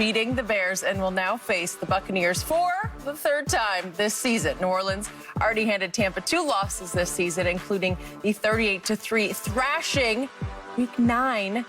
beating the Bears and will now face the Buccaneers for the third time this season. New Orleans already handed Tampa 2 losses this season, including the 38-3 thrashing Week 9.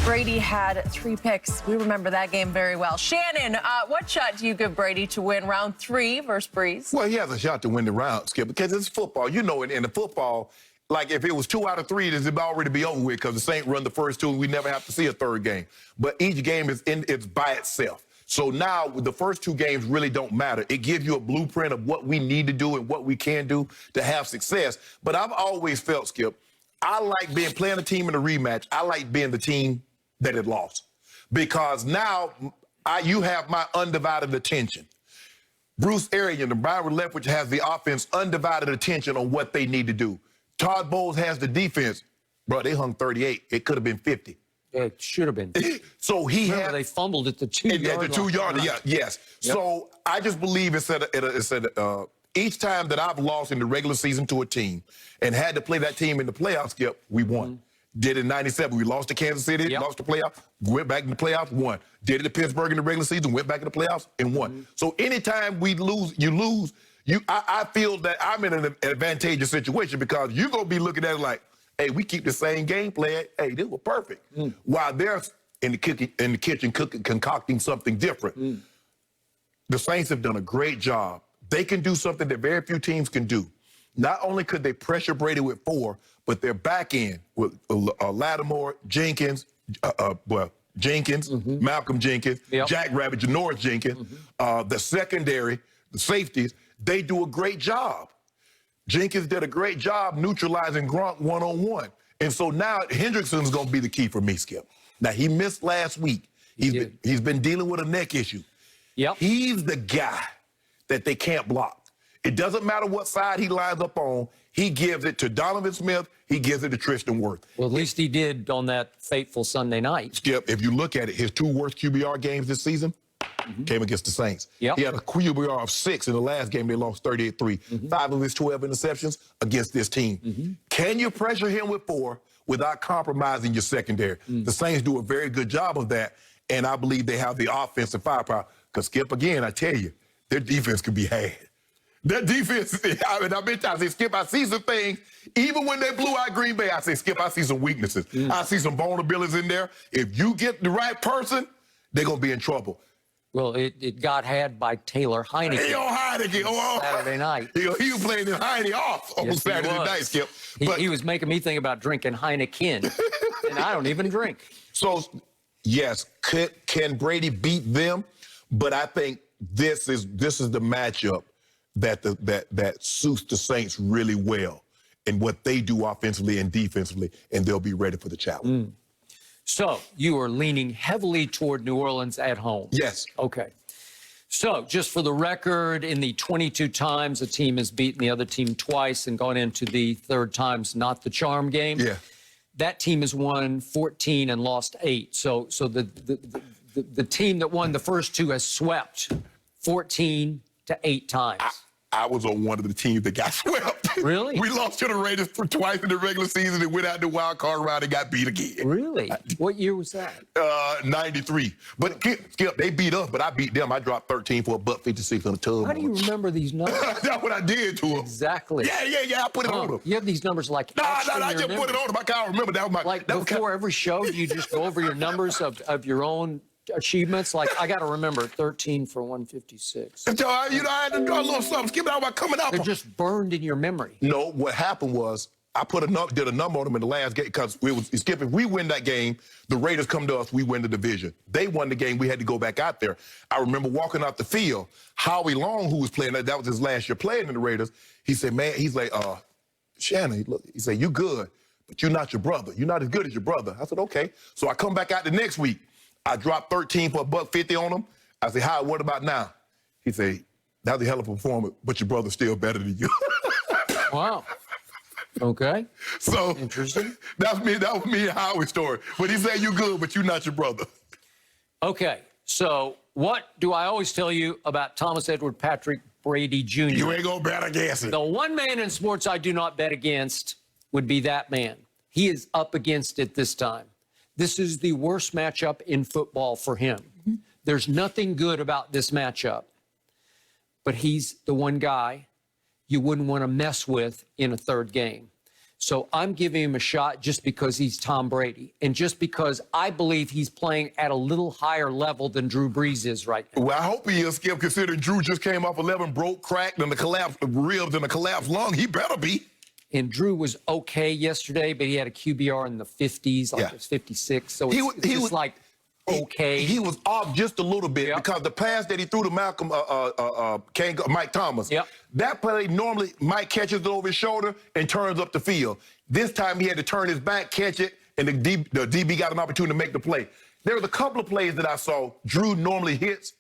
Brady had 3 picks. We remember that game very well. Shannon, what shot do you give Brady to win round 3 versus Breeze? Well, he has a shot to win the round, Skip, because it's football. You know, in the football, like if it was 2 out of 3, it'd already be over with because the Saints run the first 2 and we never have to see a third game. But each game it's by itself. So now the first 2 games really don't matter. It gives you a blueprint of what we need to do and what we can do to have success. But I've always felt, Skip, I like playing a team in a rematch. I like being the team that it lost. Because now you have my undivided attention. Bruce Arians and Brian Leftwich has the offense undivided attention on what they need to do. Todd Bowles has the defense. Bro, they hung 38. It could have been 50. It should have been. So they fumbled at the 2-yard line. At the 2-yard line, yes. Yep. So I just believe each time that I've lost in the regular season to a team and had to play that team in the playoffs, Skip, we won. Mm-hmm. Did it in 97. We lost to Kansas City, lost the playoffs, went back in the playoffs, won. Did it at Pittsburgh in the regular season, went back in the playoffs, and won. Mm-hmm. So anytime we lose, you lose. I feel that I'm in an advantageous situation because you're going to be looking at it like, hey, we keep the same game plan. Hey, this was perfect. Mm. While they're in the kitchen cooking, concocting something different. Mm. The Saints have done a great job. They can do something that very few teams can do. Not only could they pressure Brady with 4, but their back end with Lattimore, Jenkins, mm-hmm. Malcolm Jenkins, Jack Rabbit, Janoris Jenkins, mm-hmm. The secondary, the safeties, they do a great job. Jenkins did a great job neutralizing Gronk one-on-one. And so now Hendrickson's going to be the key for me, Skip. Now, he missed last week. He's been dealing with a neck issue. Yep. He's the guy that they can't block. It doesn't matter what side he lines up on. He gives it to Donovan Smith. He gives it to Tristan Wirth. Well, at least he did on that fateful Sunday night. Skip, if you look at it, his 2 worst QBR games this season came against the Saints. Yep. He had a QBR of 6 in the last game. They lost 38-3. Mm-hmm. 5 of his 12 interceptions against this team. Mm-hmm. Can you pressure him with 4 without compromising your secondary? Mm-hmm. The Saints do a very good job of that, and I believe they have the offensive firepower. Because, Skip, again, I tell you, their defense could be had. That defense, I've been trying to say, Skip, I see some things. Even when they blew out Green Bay, I say, Skip, I see some weaknesses. I see some vulnerabilities in there. If you get the right person, they're going to be in trouble. Well, it got had by Taylor Heineke. Saturday night. He was playing his Heine off on Saturday night, Skip. But he was making me think about drinking Heineken, and I don't even drink. So, yes, can Brady beat them? But I think this is the matchup that suits the Saints really well and what they do offensively and defensively, and they'll be ready for the challenge. So you are leaning heavily toward New Orleans at home. Yes. Okay. So just for the record, in the 22 times a team has beaten the other team twice and gone into the third time's not the charm game. Yeah. That team has won 14 and lost 8. So the team that won the first 2 has swept 14 to 8 times. I was on one of the teams that got swept. Really? We lost to the Raiders twice in the regular season and went out the wild card round and got beat again. Really? What year was that? 93. But Skip, they beat us, but I beat them. I dropped 13 for $1.56 on a tub. How do you remember these numbers? That's what I did to them. Exactly. Yeah. I put it on them. You have these numbers like I just put it on them. I can't remember. That was my before every show. You just go over your numbers of your own achievements. Like, I got to remember 13 for 156. So, I had to draw a little something. Skip it out by coming up. They're just burned in your memory. No, what happened was I did a number on them in the last game because Skip, if we win that game, the Raiders come to us, we win the division. They won the game, we had to go back out there. I remember walking out the field, Howie Long, who was playing, that was his last year playing in the Raiders, he said, man, he's like, Shannon, look, he said, you good, but you're not your brother. You're not as good as your brother. I said, okay. So I come back out the next week. I dropped 13 for $1.50 on him. I said, Howie, what about now? He said, that was a hell of a performance, but your brother's still better than you. Wow. Okay. So interesting. That was me and Howie's story. But he said, you good, but you're not your brother. Okay. So what do I always tell you about Thomas Edward Patrick Brady Jr.? You ain't gonna bet against it. The one man in sports I do not bet against would be that man. He is up against it this time. This is the worst matchup in football for him. There's nothing good about this matchup, but he's the one guy you wouldn't want to mess with in a third game. So I'm giving him a shot just because he's Tom Brady and just because I believe he's playing at a little higher level than Drew Brees is right now. Well, I hope he is, Skip, considering Drew just came off 11, broke, cracked, and the collapsed ribs and a collapsed lung. He better be. And Drew was okay yesterday, but he had a QBR in the 50s, like it's 56. So it's just like okay. He was off just a little bit because the pass that he threw to Malcolm, Mike Thomas, that play normally Mike catches it over his shoulder and turns up the field. This time he had to turn his back, catch it, and the DB got an opportunity to make the play. There was a couple of plays that I saw Drew normally hits,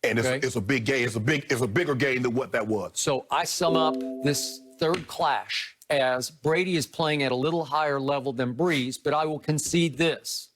and it's a big game. It's a bigger game than what that was. So I sum up this third clash as Brady is playing at a little higher level than Brees, but I will concede this.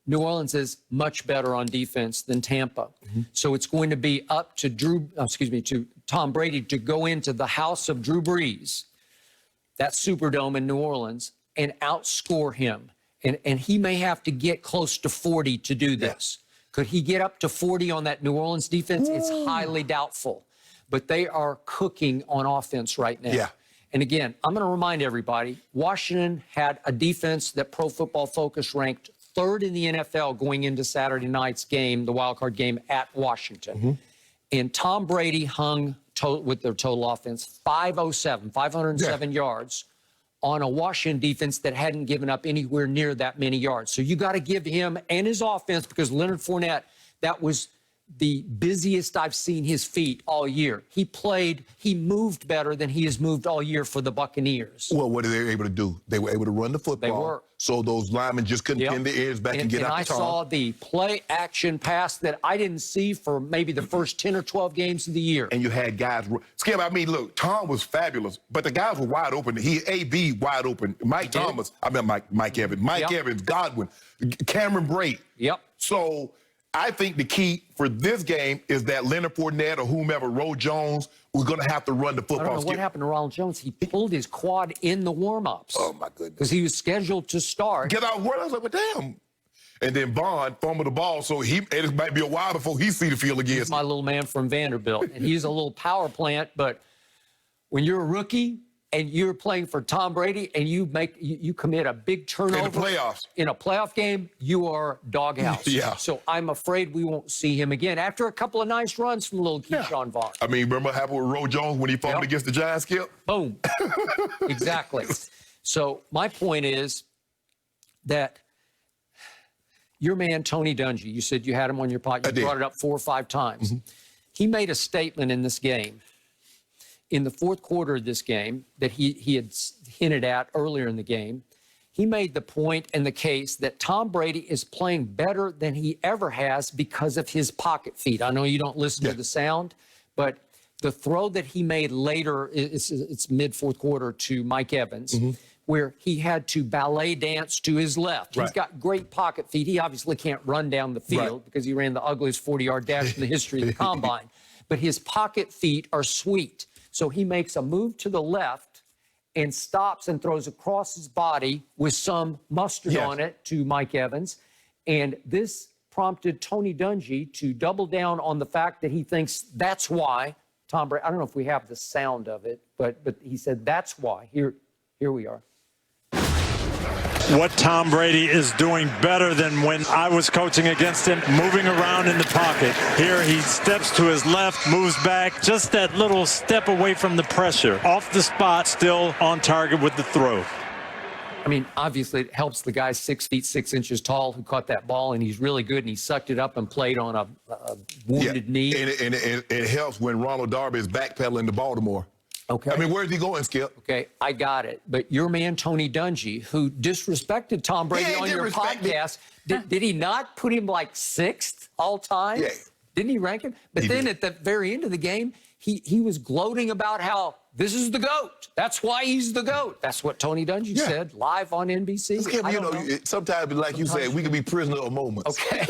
New Orleans is much better on defense than Tampa. So it's going to be up to to Tom Brady to go into the house of Drew Brees, that Superdome in New Orleans, and outscore him. And he may have to get close to 40 to do this. Could he get up to 40 on that New Orleans defense? It's highly doubtful. But they are cooking on offense right now. And again, I'm going to remind everybody, Washington had a defense that Pro Football Focus ranked third in the NFL going into Saturday night's game, the wild card game at Washington. And Tom Brady hung with their total offense 507 yards on a Washington defense that hadn't given up anywhere near that many yards. So you got to give him and his offense, because Leonard Fournette, that was the busiest I've seen his feet all year. He moved better than he has moved all year for the Buccaneers. Well, what are they able to do? They were able to run the football. They were. So those linemen just couldn't pin their ears back and get out the I saw the play action pass that I didn't see for maybe the first 10 or 12 games of the year. And you had guys, Skip, I mean, look, Tom was fabulous, but the guys were wide open. AB wide open. Mike Evans, Mike Evans, Godwin, Cameron Brate. So I think the key for this game is that Leonard Fournette or whomever, Roe Jones, we're going to have to run the football. I don't know what happened to Ronald Jones. He pulled his quad in the warm-ups. Oh, my goodness. Because he was scheduled to start. Get out word. I was like, well, damn. And then Bond fumbled the ball, so it might be a while before he see the field again. He's my little man from Vanderbilt, and he's a little power plant, but when you're a rookie and you're playing for Tom Brady and you commit a big turnover in the playoffs, in a playoff game, you are doghouse. So I'm afraid we won't see him again after a couple of nice runs from little Keyshawn Vaughn. I mean, remember what happened with Roe Jones when he fumbled against the Giants, Skip? Boom. Exactly. So my point is that your man, Tony Dungy, you said you had him on your podcast. You brought it up 4 or 5 times. He made a statement in this game, in the fourth quarter of this game, that he had hinted at earlier in the game. He made the point and the case that Tom Brady is playing better than he ever has because of his pocket feet. I know you don't listen to the sound, but the throw that he made later, it's mid-fourth quarter to Mike Evans, where he had to ballet dance to his left. He's got great pocket feet. He obviously can't run down the field because he ran the ugliest 40-yard dash in the history of the combine. But his pocket feet are sweet. So he makes a move to the left and stops and throws across his body with some mustard on it to Mike Evans. And this prompted Tony Dungy to double down on the fact that he thinks that's why Tom Brady, I don't know if we have the sound of it, but he said that's why. Here we are. What Tom Brady is doing better than when I was coaching against him, moving around in the pocket. Here he steps to his left, moves back, just that little step away from the pressure. Off the spot, still on target with the throw. I mean, obviously it helps the guy 6 feet 6 inches tall who caught that ball, and he's really good, and he sucked it up and played on a wounded knee. And it helps when Ronald Darby is backpedaling to Baltimore. Okay. I mean, where's he going, Skip? Okay, I got it. But your man, Tony Dungy, who disrespected Tom Brady on your podcast, did he not put him like 6th all time? Yeah. Didn't he rank him? But then at the very end of the game, he was gloating about how this is the GOAT. That's why he's the GOAT. That's what Tony Dungy said live on NBC. Skip, you know, sometimes, like you said, we can be prisoner of moments. Okay.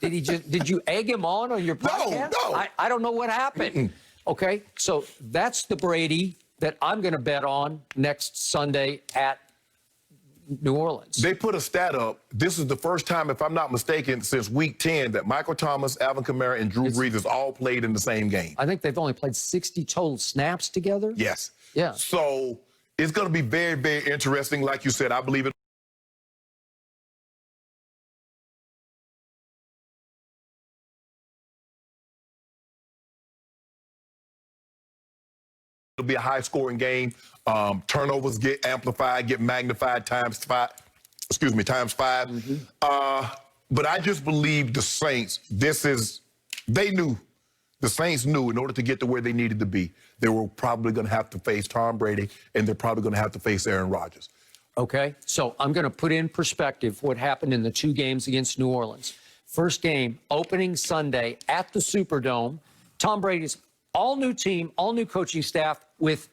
Did you egg him on your podcast? No. I don't know what happened. Okay, so that's the Brady that I'm going to bet on next Sunday at New Orleans. They put a stat up. This is the first time, if I'm not mistaken, since week 10 that Michael Thomas, Alvin Kamara, and Drew Brees has all played in the same game. I think they've only played 60 total snaps together. Yes. Yeah. So it's going to be very, very interesting. Like you said, I believe it. It'll be a high-scoring game. Turnovers get amplified, get magnified times 5. But I just believe the Saints, the Saints knew in order to get to where they needed to be, they were probably going to have to face Tom Brady, and they're probably going to have to face Aaron Rodgers. Okay, so I'm going to put in perspective what happened in the 2 games against New Orleans. First game, opening Sunday at the Superdome. Tom Brady's all-new team, all-new coaching staff with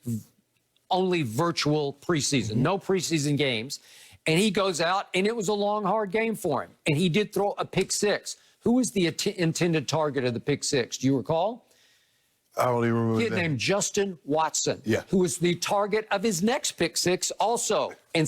only virtual preseason, no preseason games. And he goes out, and it was a long, hard game for him. And he did throw a pick 6. Who was the intended target of the pick 6? Do you recall? I don't even remember. A kid named Justin Watson, who was the target of his next pick 6 also. And